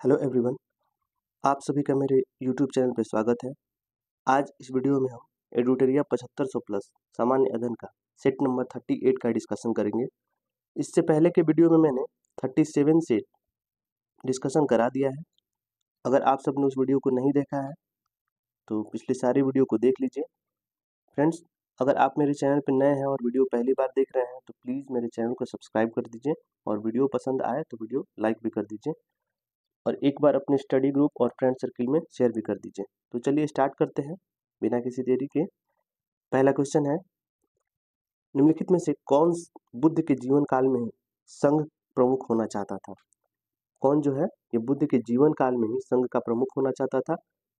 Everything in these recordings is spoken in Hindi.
हेलो एवरीवन, आप सभी का मेरे यूट्यूब चैनल पे स्वागत है। आज इस वीडियो में हम एडुटेरिया 7500 प्लस सामान्य अध्ययन का सेट नंबर 38 का डिस्कशन करेंगे। इससे पहले के वीडियो में मैंने 37 से डिस्कशन करा दिया है। अगर आप सबने उस वीडियो को नहीं देखा है तो पिछले सारी वीडियो को देख लीजिए। फ्रेंड्स, अगर आप मेरे चैनल पर नए हैं और वीडियो पहली बार देख रहे हैं तो प्लीज़ मेरे चैनल को सब्सक्राइब कर दीजिए और वीडियो पसंद आए तो वीडियो लाइक भी कर दीजिए और एक बार अपने स्टडी ग्रुप और फ्रेंड सर्किल में शेयर भी कर दीजिए। तो चलिए स्टार्ट करते हैं बिना किसी देरी के। पहला क्वेश्चन है, निम्नलिखित में से कौन बुद्ध के जीवन काल में ही संघ प्रमुख होना चाहता था? कौन जो है ये बुद्ध के जीवन काल में ही संघ का प्रमुख होना चाहता था?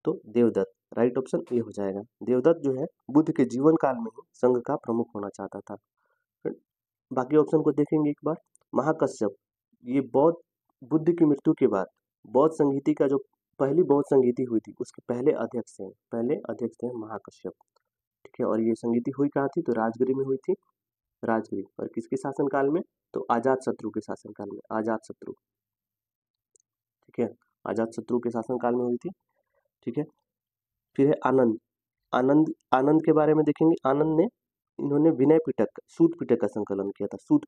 तो देवदत्त। राइट ऑप्शन ए हो जाएगा। देवदत्त जो है बुद्ध के जीवन काल में ही संघ का प्रमुख होना चाहता था। बाकी ऑप्शन को देखेंगे एक बार। महाकश्यप, ये बुद्ध की मृत्यु के बाद बौद्ध संगीति का जो पहली बौद्ध संगीति हुई थी उसके पहले अध्यक्ष थे महाकश्यप। ठीक है, और ये संगीति हुई कहाँ थी? तो राजगिरी में हुई थी। राजगिरी, और किसके शासनकाल में? तो अजातशत्रु के शासनकाल में। अजातशत्रु, ठीक है, अजातशत्रु के शासनकाल में हुई थी। ठीक है, फिर है आनंद। आनंद के बारे में देखेंगे। आनंद ने इन्होंने विनय पिटक, सूत पिटक का संकलन किया था। सूत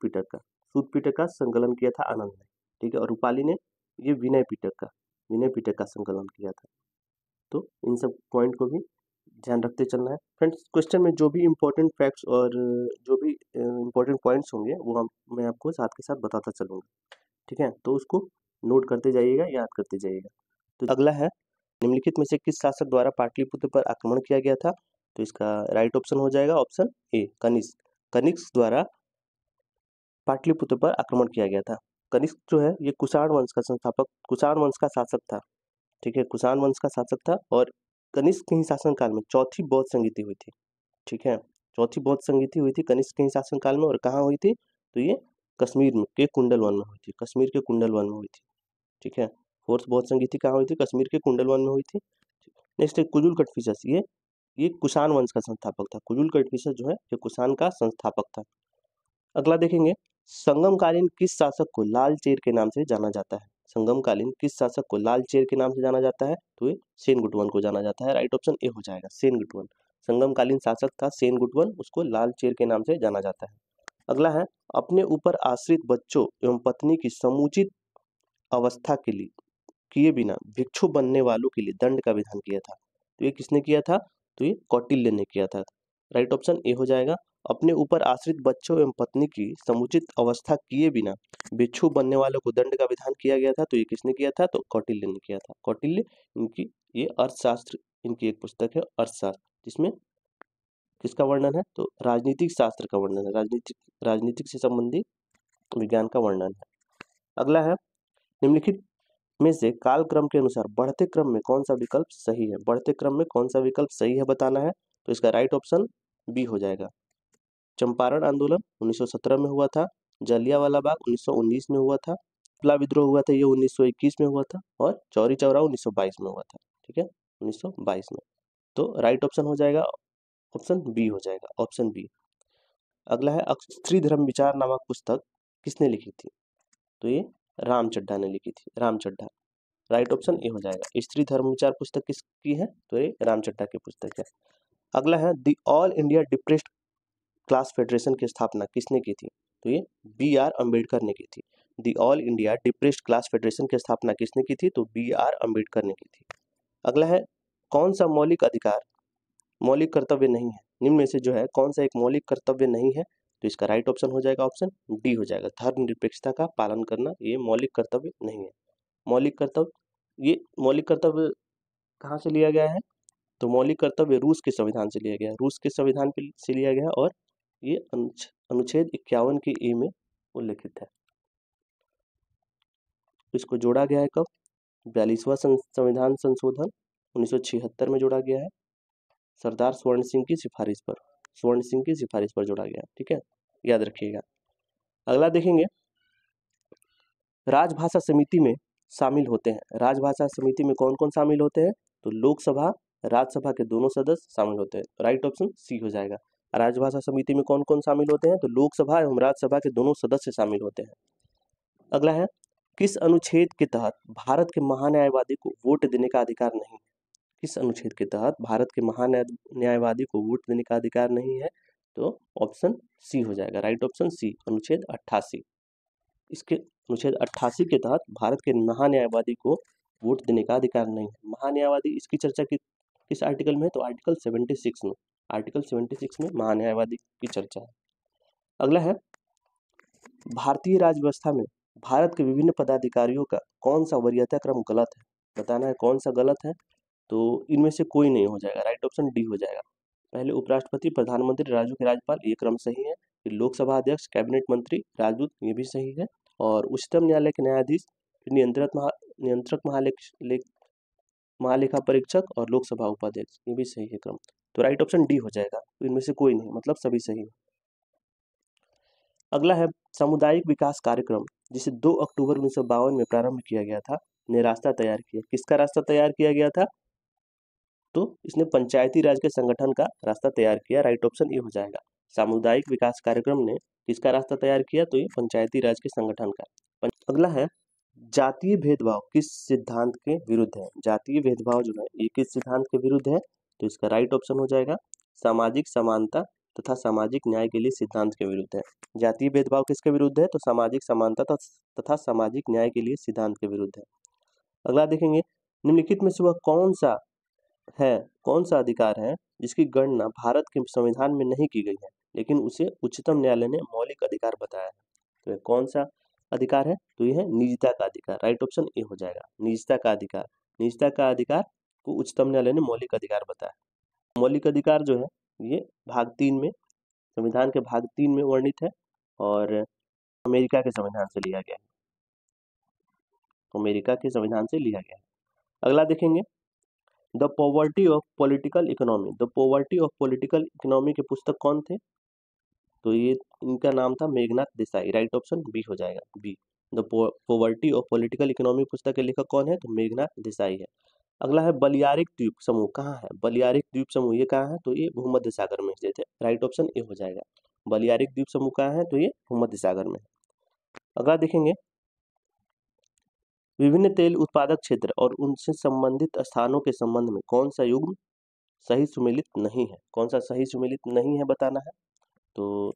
पिटक का संकलन किया था आनंद ने। ठीक है, और रूपाली ने ये विनय पिटक का संकलन किया था। तो इन सब पॉइंट को भी ध्यान रखते चलना है। फ्रेंड्स, क्वेश्चन में जो भी इम्पोर्टेंट फैक्ट्स और जो भी इम्पोर्टेंट पॉइंट्स होंगे वो मैं आपको साथ के साथ बताता चलूँगा। ठीक है, तो उसको नोट करते जाइएगा, याद करते जाइएगा। तो अगला है, निम्नलिखित में से किस शासक द्वारा पाटलिपुत्र पर आक्रमण किया गया था? तो इसका राइट ऑप्शन हो जाएगा ऑप्शन ए, कनिष्क। कनिष्क द्वारा पाटलिपुत्र पर आक्रमण किया गया था। कनिष्क जो है ये कुषाण वंश का संस्थापक, कुषाण वंश का शासक था। ठीक है, कुषाण वंश का शासक था और कनिष्क के ही शासनकाल में चौथी बौद्ध संगीति हुई थी। ठीक है, चौथी बौद्ध संगीति हुई थी कनिष्क के ही शासनकाल में। और कहाँ हुई थी? तो ये कश्मीर में के कुंडल वन में हुई थी। कश्मीर के कुंडल वन में हुई थी। ठीक है, फोर्थ बौद्ध संगीति कहाँ हुई थी? कश्मीर के कुंडल वन में हुई थी। नेक्स्ट है कुजुल कटफिसस। ये कुषाण वंश का संस्थापक था। कुजुल कटफिसस जो है ये कुषाण का संस्थापक था। अगला देखेंगे, संगमकालीन किस शासक को लाल चेर के नाम से जाना जाता है? संगमकालीन किस शासक को लाल चेर के नाम से जाना जाता है? तो ये सेनगुटवन को जाना जाता है। राइट ऑप्शन ए हो जाएगा, सेनगुटवन। संगमकालीन शासक था सेनगुटवन, उसको लाल चेर के नाम से जाना जाता है। अगला है, अपने ऊपर आश्रित बच्चों एवं पत्नी की समुचित अवस्था के लिए किए बिना भिक्षु बनने वालों के लिए दंड का विधान किया था। तो ये किसने किया था? तो ये कौटिल्य ने किया था। राइट ऑप्शन ए हो जाएगा। अपने ऊपर आश्रित बच्चों एवं पत्नी की समुचित अवस्था किए बिना भिक्षु बनने वालों को दंड का विधान किया गया था। तो ये किसने किया था? तो कौटिल्य ने किया था। कौटिल्य, इनकी ये अर्थशास्त्र, इनकी एक पुस्तक है अर्थशास्त्र, जिसमें किसका वर्णन है? तो राजनीतिक शास्त्र का वर्णन है। राजनीतिक से संबंधित विज्ञान का वर्णन है। अगला है, निम्नलिखित में से कालक्रम के अनुसार बढ़ते क्रम में कौन सा विकल्प सही है? बढ़ते क्रम में कौन सा विकल्प सही है बताना है। तो इसका राइट ऑप्शन बी हो जाएगा। चंपारण आंदोलन 1917 में हुआ था। जलियांवाला बाग 1919 में हुआ था। पुतला विद्रोह हुआ था, ये 1921 में हुआ था। और चौरी चौरा 1922 में हुआ था। ठीक है, 1922 में। तो राइट ऑप्शन हो जाएगा ऑप्शन बी हो जाएगा, ऑप्शन बी। अगला है, स्त्री धर्म विचार नामक पुस्तक किसने लिखी थी? तो ये राम चड्ढा ने लिखी थी, Ram Chadha. Right option A हो जाएगा। स्त्री धर्म विचार पुस्तक किसकी है? तो ये राम चड्ढा की पुस्तक है। अगला है, the all India depressed class federation की स्थापना किसने की थी? तो ये बी आर अम्बेडकर ने की थी। The all India depressed class federation की स्थापना किसने की थी? तो बी आर अम्बेडकर ने की थी। अगला है, कौन सा मौलिक अधिकार मौलिक कर्तव्य नहीं है? निम्न में से जो है कौन सा एक मौलिक कर्तव्य नहीं है? तो इसका राइट ऑप्शन हो जाएगा ऑप्शन डी हो जाएगा। धर्मनिरपेक्षता का पालन करना ये मौलिक कर्तव्य नहीं है। मौलिक कर्तव्य कहाँ से लिया गया है? तो मौलिक कर्तव्य रूस के संविधान से लिया गया है। रूस के संविधान से लिया गया है और ये अनुच्छेद 51 के ए में उल्लिखित है। इसको जोड़ा गया है कब? 42वां संविधान संशोधन 1976 में जोड़ा गया है। सरदार स्वर्ण सिंह की सिफारिश पर जोड़ा गया। ठीक है, याद रखिएगा। अगला देखेंगे, राजभाषा समिति में शामिल होते हैं। राजभाषा समिति में कौन कौन शामिल होते हैं? तो लोकसभा, राज्यसभा के दोनों सदस्य शामिल होते हैं। राइट ऑप्शन सी हो जाएगा। राजभाषा समिति में कौन कौन शामिल होते हैं? तो लोकसभा एवं राज्यसभा के दोनों सदस्य शामिल होते हैं। अगला है, किस अनुच्छेद के तहत भारत के महान्यायवादी को वोट देने का अधिकार नहीं है? किस अनुच्छेद के तहत भारत के महान्यायवादी को वोट देने का अधिकार नहीं है? तो ऑप्शन सी हो जाएगा, राइट ऑप्शन सी, अनुच्छेद 88। इसके अनुच्छेद 88 के तहत भारत के महान्यायवादी को वोट देने का अधिकार नहीं है। महान्यायवादी, इसकी चर्चा किस आर्टिकल में है? तो आर्टिकल 76 में, आर्टिकल 76 में महान्यायवादी की चर्चा है। अगला है, भारतीय राज्य व्यवस्था में भारत के विभिन्न पदाधिकारियों का कौन सा वरीयता क्रम गलत है? बताना है कौन सा गलत है। तो इनमें से कोई नहीं हो जाएगा, राइट ऑप्शन डी हो जाएगा। पहले उपराष्ट्रपति, प्रधानमंत्री, राज्यों के राज्यपाल, ये क्रम सही है। फिर लोकसभा अध्यक्ष, कैबिनेट मंत्री, राजदूत, ये भी सही है। और उच्चतम न्यायालय के न्यायाधीश, फिर नियंत्रक महालेखा परीक्षक और लोकसभा उपाध्यक्ष, ये भी सही है क्रम। तो राइट ऑप्शन डी हो जाएगा, इनमें से कोई नहीं, मतलब सभी सही है। अगला है, सामुदायिक विकास कार्यक्रम जिसे 2 अक्टूबर 1952 में प्रारंभ किया गया था, ने रास्ता तैयार किया। किसका रास्ता तैयार किया गया था? तो इसने पंचायती राज के संगठन का रास्ता तैयार किया, राइट ऑप्शन ए हो जाएगा। सामुदायिक विकास कार्यक्रम ने किसका रास्ता तैयार किया? तो ये पंचायती राज के संगठन का। अगला है, जातीय भेदभाव किस सिद्धांत के विरुद्ध है? जातीय भेदभाव जो है ये किस सिद्धांत के विरुद्ध है? तो इसका राइट ऑप्शन हो जाएगा सामाजिक समानता तथा सामाजिक न्याय के लिए सिद्धांत के विरुद्ध है। जातीय भेदभाव किसके विरुद्ध है? तो सामाजिक समानता तथा सामाजिक न्याय के लिए सिद्धांत के विरुद्ध है। अगला देखेंगे, निम्नलिखित में से वह कौन सा अधिकार है जिसकी गणना भारत के संविधान में नहीं की गई है लेकिन उसे उच्चतम न्यायालय ने मौलिक अधिकार बताया है? तो कौन सा अधिकार है? तो यह है निजता का अधिकार, राइट ऑप्शन ए हो जाएगा, निजता का अधिकार। निजता का अधिकार को उच्चतम न्यायालय ने मौलिक अधिकार बताया। मौलिक अधिकार जो है ये भाग 3 में, संविधान के भाग 3 में वर्णित है और अमेरिका के संविधान से लिया गया है, अमेरिका के संविधान से लिया गया है। अगला देखेंगे, the poverty of political economy. The poverty of political economy के पुस्तक कौन थे? तो ये इनका नाम था Meghnad Desai, right option B हो जाएगा, B. The poverty of political economy पुस्तक के लेखक कौन है? तो मेघनाथ देसाई है। अगला है, बलियारिक द्वीप समूह कहाँ है? बलियारिक द्वीप समूह ये कहाँ है? तो ये भूमध्य सागर में स्थित है, राइट ऑप्शन ए हो जाएगा। बलियारिक द्वीप समूह कहाँ है? तो ये भूमध्य सागर में है। अगला देखेंगे, विभिन्न तेल उत्पादक क्षेत्र और उनसे संबंधित स्थानों के संबंध में कौन सा युग्म सही सुमेलित नहीं है? कौन सा सही सुमेलित नहीं है बताना है। तो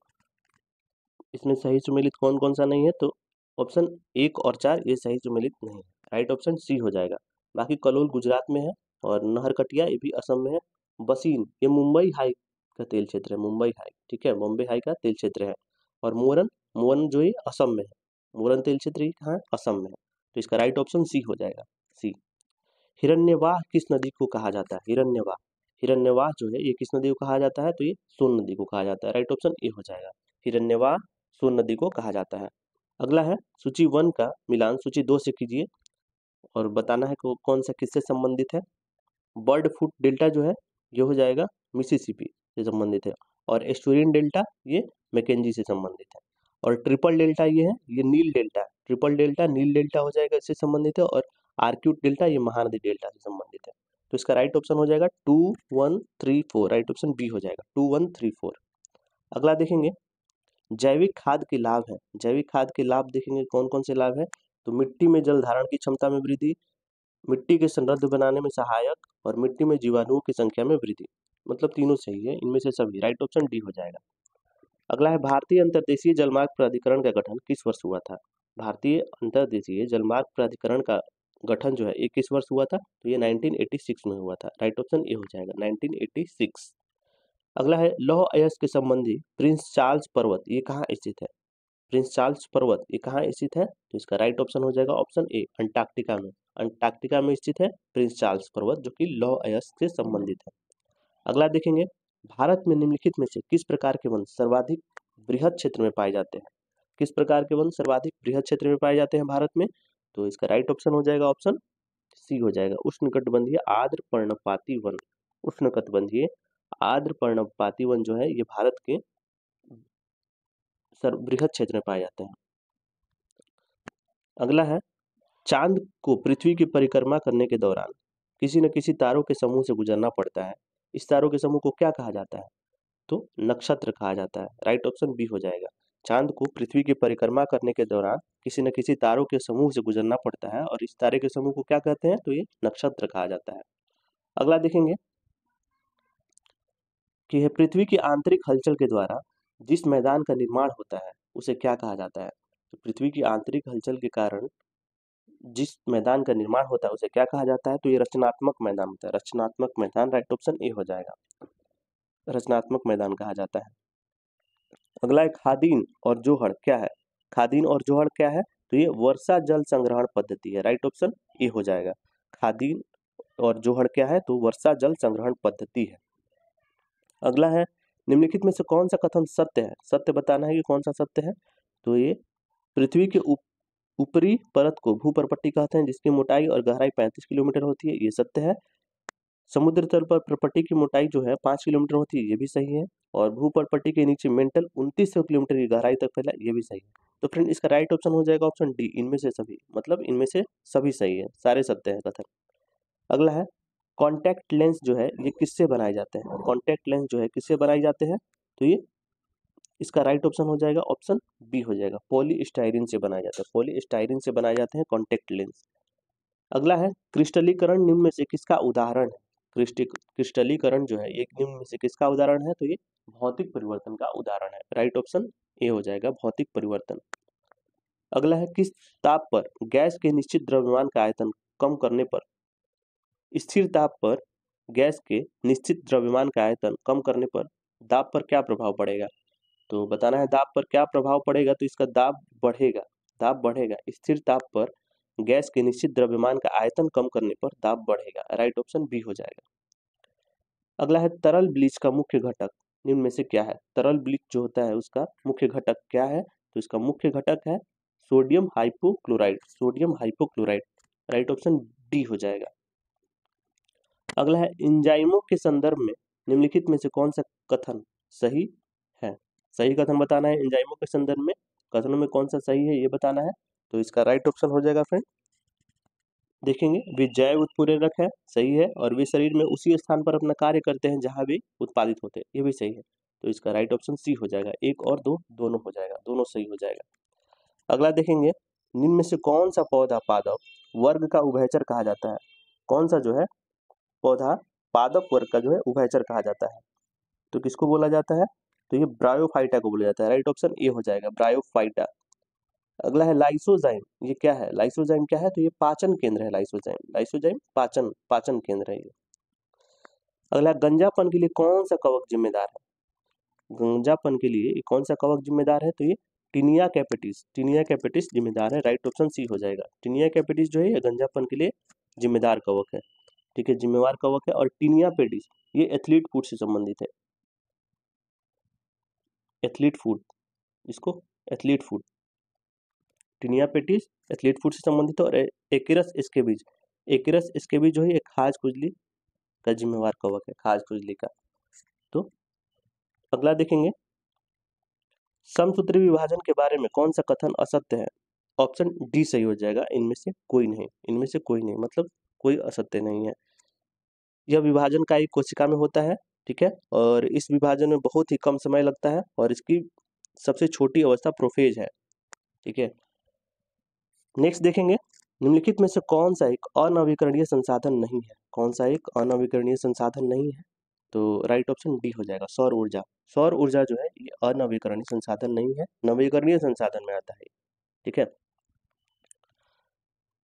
इसमें सही सुमेलित कौन कौन सा नहीं है? तो ऑप्शन 1 और 4 ये सही सुमेलित नहीं है, राइट ऑप्शन सी हो जाएगा। बाकी कलोल गुजरात में है और नहरकटिया ये भी असम में है। बसीन ये मुंबई हाई का तेल क्षेत्र है, मुंबई हाई, ठीक है, मुंबई हाई का तेल क्षेत्र है। और मोरन जो है असम में है, मोरन तेल क्षेत्र कहाँ है? असम में है। तो इसका राइट ऑप्शन सी हो जाएगा, सी। हिरण्यवाह किस नदी को कहा जाता है? हिरण्यवाह जो है ये किस नदी को कहा जाता है? तो ये सोन नदी को कहा जाता है, राइट ऑप्शन ए हो जाएगा। हिरण्यवाह सोन नदी को कहा जाता है। अगला है, सूची 1 का मिलान सूची 2 से कीजिए और बताना है कौन सा किससे संबंधित है। बर्ड फुट डेल्टा जो है ये हो जाएगा मिसिसिपी से संबंधित है और एस्टुरियन डेल्टा ये मैकेंजी से संबंधित है और ट्रिपल डेल्टा ये है, ये नील डेल्टा, ट्रिपल डेल्टा नील डेल्टा हो जाएगा, इससे संबंधित है। और आर्क्यूट डेल्टा ये महानदी डेल्टा से संबंधित है। तो इसका राइट ऑप्शन हो जाएगा 2, 1, 3, 4, राइट ऑप्शन बी हो जाएगा, 2, 1, 3, 4। अगला देखेंगे, जैविक खाद के लाभ है। जैविक खाद के लाभ देखेंगे कौन कौन से लाभ है। तो मिट्टी में जल धारण की क्षमता में वृद्धि, मिट्टी के समृद्ध बनाने में सहायक और मिट्टी में जीवाणुओं की संख्या में वृद्धि, मतलब तीनों सही है, इनमें से सभी, राइट ऑप्शन डी हो जाएगा। अगला है, भारतीय अंतर्देशीय जलमार्ग प्राधिकरण का गठन किस वर्ष हुआ था? भारतीय अंतर्देशीय जलमार्ग प्राधिकरण का गठन जो है ये किस वर्ष हुआ था? तो ये 1986 में हुआ था, राइट ऑप्शन ए हो जाएगा, 1986। अगला है, लौह अयस्क के संबंधी प्रिंस चार्ल्स पर्वत ये कहाँ स्थित है? प्रिंस चार्ल्स पर्वत ये कहाँ स्थित है? तो इसका राइट ऑप्शन हो जाएगा ऑप्शन ए, अंटार्कटिका में। अंटार्कटिका में स्थित है प्रिंस चार्ल्स पर्वत जो कि लौह अयस्क से संबंधित है। अगला देखेंगे, भारत में निम्नलिखित में से किस प्रकार के वन सर्वाधिक बृहद क्षेत्र में पाए जाते हैं? किस प्रकार के वन सर्वाधिक बृहद क्षेत्र में पाए जाते हैं भारत में? तो इसका राइट ऑप्शन हो जाएगा ऑप्शन सी हो जाएगा, उष्णकटिबंधीय आर्द्र पर्णपाती वन। उष्णकटिबंधीय आर्द्र पर्णपाती वन जो है ये भारत के बृहद क्षेत्र में पाए जाते हैं। अगला है, चांद को पृथ्वी की परिक्रमा करने के दौरान किसी न किसी तारों के समूह से गुजरना पड़ता है, इस तारों के समूह को क्या कहा जाता है? तो नक्षत्र कहा जाता है, राइट ऑप्शन बी हो जाएगा। चांद को पृथ्वी की परिक्रमा करने के दौरान किसी न किसी तारों के समूह से गुजरना पड़ता है और इस तारे के समूह को क्या कहते हैं, तो ये नक्षत्र कहा जाता है। अगला देखेंगे कि है पृथ्वी की आंतरिक हलचल के द्वारा जिस मैदान का निर्माण होता है उसे क्या कहा जाता है। तो पृथ्वी की आंतरिक हलचल के कारण जिस मैदान का निर्माण होता है उसे क्या कहा जाता है, तो ये रचनात्मक मैदान होता है। रचनात्मक मैदान, राइट ऑप्शन ए हो जाएगा, रचनात्मक मैदान कहा जाता है। अगला है खादीन और जोहड़ क्या है। खादीन और जोहड़ क्या है, तो ये वर्षा जल संग्रहण पद्धति है, राइट ऑप्शन ए हो जाएगा। खादीन और जोहड़ क्या है, तो वर्षा जल संग्रहण पद्धति है। अगला है निम्नलिखित में से कौन सा कथन सत्य है। सत्य बताना है कि कौन सा सत्य है, तो ये पृथ्वी के ऊपरी परत को भूपर्पट्टी कहते हैं जिसकी मोटाई और गहराई 35 किलोमीटर होती है, ये सत्य है। समुद्र तल पर पर्पट्टी की मोटाई जो है 5 किलोमीटर होती है, ये भी सही है। और भूपर्पट्टी के नीचे मेंटल 2900 किलोमीटर की गहराई तक फैला, ये भी सही है। तो फ्रेंड इसका राइट ऑप्शन हो जाएगा ऑप्शन डी, इनमें से सभी, मतलब इनमें से सभी सही है, सारे सत्य है कथन। अगला है कॉन्टैक्ट लेंस जो है ये किससे बनाए जाते हैं। कॉन्टैक्ट लेंस जो है किससे बनाए जाते हैं, तो ये इसका राइट ऑप्शन हो जाएगा ऑप्शन बी हो जाएगा, पॉलीस्टाइरीन से बनाया जाता है। पॉलीस्टाइरीन से बनाए जाते हैं कॉन्टैक्ट लेंस। अगला है क्रिस्टलीकरण निम्न में से किसका उदाहरण है। क्रिस्टलीकरण जो है एक निम्न में से किसका उदाहरण है, तो ये भौतिक परिवर्तन का उदाहरण है, राइट ऑप्शन ए हो जाएगा, भौतिक परिवर्तन। अगला है किस ताप पर गैस के निश्चित द्रव्यमान का आयतन कम करने पर, स्थिर ताप पर गैस के निश्चित द्रव्यमान का आयतन कम करने पर दाब पर क्या प्रभाव पड़ेगा। तो बताना है दाब पर क्या प्रभाव पड़ेगा, तो इसका दाब बढ़ेगा, दाब बढ़ेगा। स्थिर ताप पर गैस के निश्चित द्रव्यमान का आयतन कम करने पर दाब बढ़ेगा, राइट ऑप्शन बी हो जाएगा। अगला है तरल ब्लीच का मुख्य घटक निम्न में से क्या है। तरल ब्लीच जो होता है उसका मुख्य घटक क्या है, तो इसका मुख्य घटक है sodium hypochlorite, sodium hypochlorite, right option D हो जाएगा। अगला है एंजाइमों के संदर्भ में निम्नलिखित में से कौन सा कथन सही है। सही कथन बताना है एंजाइमों के संदर्भ में, कथनों में कौन सा सही है ये बताना है। तो इसका राइट ऑप्शन हो जाएगा फ्रेंड, देखेंगे वे जैव उत्प्रेरक है, सही है, और वे शरीर में उसी स्थान पर अपना कार्य करते हैं जहां वे उत्पादित होते हैं, ये भी सही है। तो इसका राइट ऑप्शन सी हो जाएगा, एक और दो दोनों हो जाएगा, दोनों सही हो जाएगा। अगला देखेंगे निम्न में से कौन सा पौधा पादप वर्ग का उभयचर कहा जाता है। कौन सा जो है पौधा पादप वर्ग का जो है उभयचर कहा जाता है, तो किसको बोला जाता है, तो ये ब्रायोफाइटा को बोला जाता है, राइट ऑप्शन ए हो जाएगा, ब्रायोफाइटा। अगला है लाइसोजाइम, ये क्या है, लाइसोजाइम क्या है, तो ये पाचन केंद्र है, लाइसोजाइम, लाइसोजाइम पाचन पाचन केंद्र है ये। अगला गंजापन के लिए कौन सा कवक जिम्मेदार है। गंजापन के लिए कौन सा कवक जिम्मेदार है, तो ये टीनिया कैपिटिस, टीनिया कैपिटिस जिम्मेदार है, राइट ऑप्शन सी हो जाएगा। टीनिया कैपिटिस जो है ये गंजापन के लिए जिम्मेदार कवक है, ठीक है, जिम्मेवार कवक है। और टीनिया पेडिस ये एथलीट फूड से संबंधित है, एथलीट फूड, इसको athlete foot, tinea pedis athlete foot से संबंधित है। और एकिरस स्केबीज, एकिरस स्केबीज जो है एक खाज खुजली का जिम्मेवार कवक है, खाज खुजली का। तो अगला देखेंगे समसूत्री विभाजन के बारे में कौन सा कथन असत्य है। ऑप्शन डी सही हो जाएगा, इनमें से कोई नहीं, इनमें से कोई नहीं, मतलब कोई असत्य नहीं है। यह विभाजन का एक कोशिका में होता है, ठीक है, और इस विभाजन में बहुत ही कम समय लगता है और इसकी सबसे छोटी अवस्था प्रोफेज है, ठीक है। नेक्स्ट देखेंगे निम्नलिखित में से कौन सा एक अनवीकरणीय संसाधन नहीं है। कौन सा एक अनवीकरणीय संसाधन नहीं है, तो राइट ऑप्शन डी हो जाएगा, सौर ऊर्जा। सौर ऊर्जा जो है ये अनवीकरणीय संसाधन नहीं है, नवीकरणीय संसाधन में आता है, ठीक है।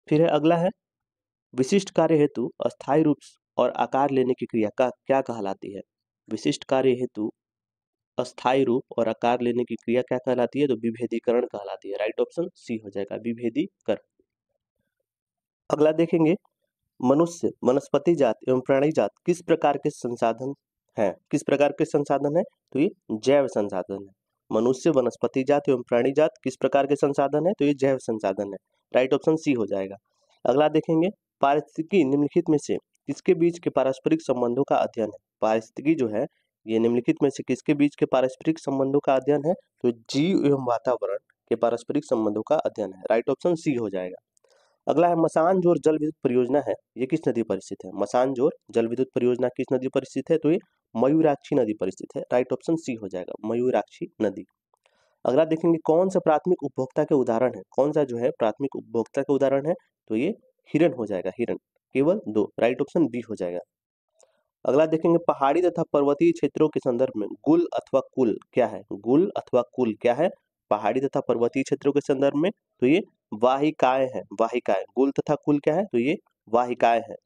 फिर है अगला है विशिष्ट कार्य हेतु अस्थायी रूप और आकार लेने की क्रिया का क्या कहलाती है। विशिष्ट कार्य हेतु अस्थायी रूप और आकार लेने की क्रिया क्या कहलाती है, तो विभेदीकरण कहलाती है, राइट ऑप्शन सी हो जाएगा, विभेदीकरण। अगला देखेंगे मनुष्य, वनस्पति जात एवं प्राणी जात किस प्रकार के संसाधन है। किस प्रकार के संसाधन है, तो ये जैव संसाधन है। मनुष्य, वनस्पति जात एवं प्राणी जात किस प्रकार के संसाधन है, तो ये जैव संसाधन है, राइट ऑप्शन सी हो जाएगा। अगला देखेंगे पारिस्थितिकी निम्नलिखित में से किसके बीच के पारस्परिक संबंधों का अध्ययन है। पारिस्थितिकी जो है ये निम्नलिखित में से किसके बीच के पारस्परिक संबंधों का अध्ययन है, तो जीव एवं वातावरण के पारस्परिक संबंधों का अध्ययन है, राइट ऑप्शन सी हो जाएगा। अगला है मसानजोर जल विद्युत परियोजना है, ये किस नदी पर स्थित है। मसानजोर जल विद्युत परियोजना किस नदी पर स्थित है, तो ये मयूराक्षी नदी पर स्थित है, राइट ऑप्शन सी हो जाएगा, मयूराक्षी नदी। अगला देखेंगे कौन सा प्राथमिक उपभोक्ता के उदाहरण है, कौन सा जो है प्राथमिक उपभोक्ता के उदाहरण है, तो ये हिरन हो जाएगा, हिरन। केवल 2, राइट ऑप्शन बी हो जाएगा। अगला देखेंगे पहाड़ी तथा पर्वतीय क्षेत्रों के संदर्भ में गुल अथवा कुल क्या है, गुल अथवा कुल क्या है पहाड़ी तथा पर्वतीय क्षेत्रों के संदर्भ में, तो ये वाहिकाएं हैं, वाहिकाएं। गुल तथा कुल क्या है, तो ये वाहिकाएं हैं।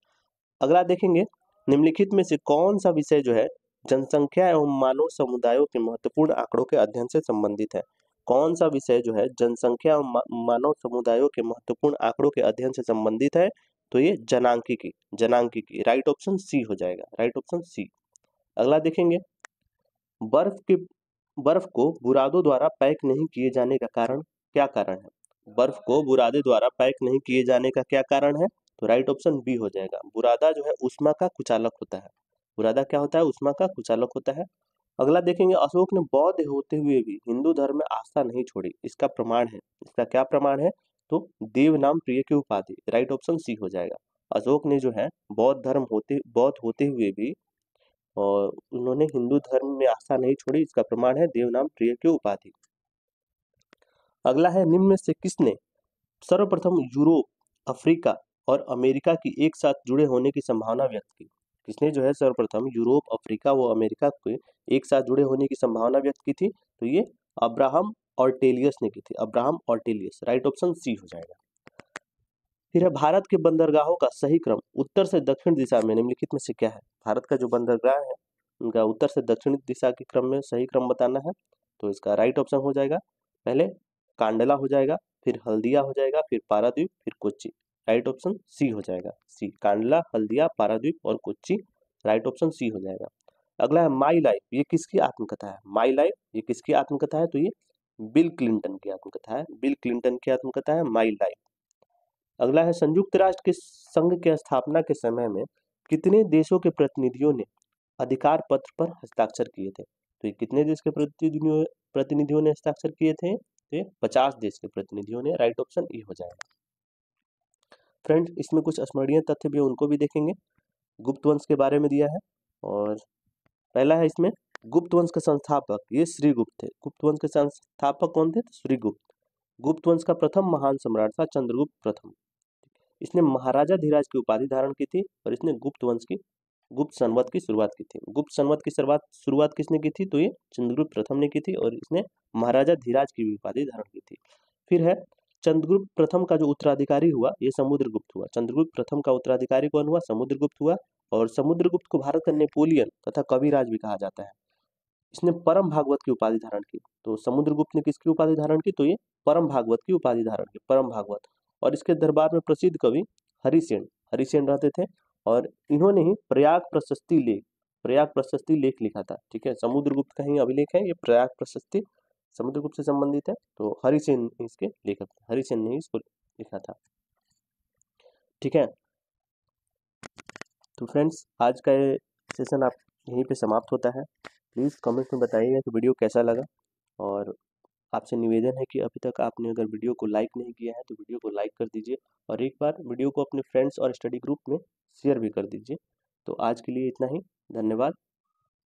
अगला देखेंगे निम्नलिखित में से कौन सा विषय जो है जनसंख्या एवं मानव समुदायों के महत्वपूर्ण आंकड़ों के अध्ययन से संबंधित है, कौन सा विषय जो है जनसंख्या एवं मानव समुदायों के महत्वपूर्ण आंकड़ों के अध्ययन से संबंधित है, तो ये जनांकिकी, जनांकिकी, राइट ऑप्शन सी हो जाएगा, राइट ऑप्शन सी। अगला देखेंगे बर्फ को बुरादों द्वारा पैक नहीं किए जाने का कारण क्या कारण है, बर्फ को बुरादे द्वारा पैक नहीं किए जाने का क्या कारण है, तो राइट ऑप्शन बी हो जाएगा। बुरादा जो है उष्मा का कुचालक होता है, बुरादा क्या होता है, उष्मा का कुचालक होता है। अगला देखेंगे अशोक ने बौद्ध होते हुए भी हिंदू धर्म में आस्था नहीं छोड़ी, इसका प्रमाण है, इसका क्या प्रमाण है, तो देव नाम प्रिय की उपाधि, राइट ऑप्शन सी हो जाएगा। अशोक ने जो है बौद्ध होते हुए भी और उन्होंने हिंदू धर्म में आस्था नहीं छोड़ी, इसका प्रमाण है देव नाम प्रिय की उपाधि। अगला है निम्न में से किसने सर्वप्रथम यूरोप, अफ्रीका और अमेरिका की एक साथ जुड़े होने की संभावना व्यक्त की, किसने जो है सर्वप्रथम यूरोप, अफ्रीका व अमेरिका के एक साथ जुड़े होने की संभावना व्यक्त की थी, तो ये अब्राहम ऑर्टेलियस ने की थी, अब्राहम ऑर्टेलियस, राइट ऑप्शन सी हो जाएगा। फिर है भारत के बंदरगाहों का सही क्रम उत्तर से दक्षिण दिशा में निम्नलिखित में से क्या है, भारत का जो बंदरगाह है उनका उत्तर से दक्षिण दिशा के क्रम में सही क्रम बताना है, तो इसका राइट ऑप्शन हो जाएगा पहले कांडला हो जाएगा, फिर हल्दिया हो जाएगा, फिर पारादीप, फिर कोच्चि, राइट ऑप्शन सी हो जाएगा, सी, कांडला, हल्दिया, पारादीप और कोच्चि, राइट ऑप्शन सी हो जाएगा। अगला है माई लाइफ, ये किसकी आत्मकथा है, माई लाइफ ये किसकी आत्मकथा है, तो ये बिल क्लिंटन की आत्मकथा है, बिल क्लिंटन की आत्मकथा है माई लाइफ। अगला है संयुक्त राष्ट्र के संघ के स्थापना के समय में कितने देशों के प्रतिनिधियों ने अधिकार पत्र पर हस्ताक्षर किए थे, तो ये कितने देश के प्रतिनिधियों ने हस्ताक्षर किए थे, तो 50 देश के प्रतिनिधियों ने, राइट ऑप्शन ई हो जाएगा। फ्रेंड्स इसमें कुछ स्मरणीय तथ्य भी उनको भी देखेंगे, गुप्त वंश के बारे में दिया है, और पहला है इसमें गुप्त वंश के संस्थापक ये श्रीगुप्त थे, गुप्त वंश के संस्थापक कौन थे, तो श्रीगुप्त। गुप्त वंश का प्रथम महान सम्राट था चंद्रगुप्त प्रथम, इसने महाराजा धीराज की उपाधि धारण की थी और इसने गुप्त वंश की गुप्त संवत की शुरुआत की थी। गुप्त संवत की शुरुआत किसने की थी, तो ये चंद्रगुप्त प्रथम ने की थी और इसने महाराजा धीराज की भी उपाधि धारण की थी। फिर है चंद्रगुप्त प्रथम का जो उत्तराधिकारी हुआ ये समुद्रगुप्त हुआ, चंद्रगुप्त प्रथम का उत्तराधिकारी कौन हुआ, समुद्रगुप्त हुआ, और समुद्रगुप्त को भारत का नेपोलियन तथा कविराज भी कहा जाता है। इसने परम भागवत की उपाधि धारण की, तो समुद्रगुप्त ने किसकी उपाधि धारण की, तो ये परम भागवत की उपाधि धारण की, परम भागवत। और इसके दरबार में प्रसिद्ध कवि हरिसेन, हरिसेन रहते थे और इन्होंने ही प्रयाग प्रशस्ति लेख लिखा था, ठीक है, समुद्रगुप्त का ही अभिलेख है ये प्रयाग प्रशस्ति, समुद्रगुप्त से संबंधित है, तो हरिसेन इसके लेखक, हरिसेन ने इसको लिखा था, ठीक है। तो फ्रेंड्स आज का ये सेशन आप यहीं पे समाप्त होता है। प्लीज़ कमेंट में बताइएगा कि वीडियो कैसा लगा, और आपसे निवेदन है कि अभी तक आपने अगर वीडियो को लाइक नहीं किया है तो वीडियो को लाइक कर दीजिए, और एक बार वीडियो को अपने फ्रेंड्स और स्टडी ग्रुप में शेयर भी कर दीजिए। तो आज के लिए इतना ही, धन्यवाद।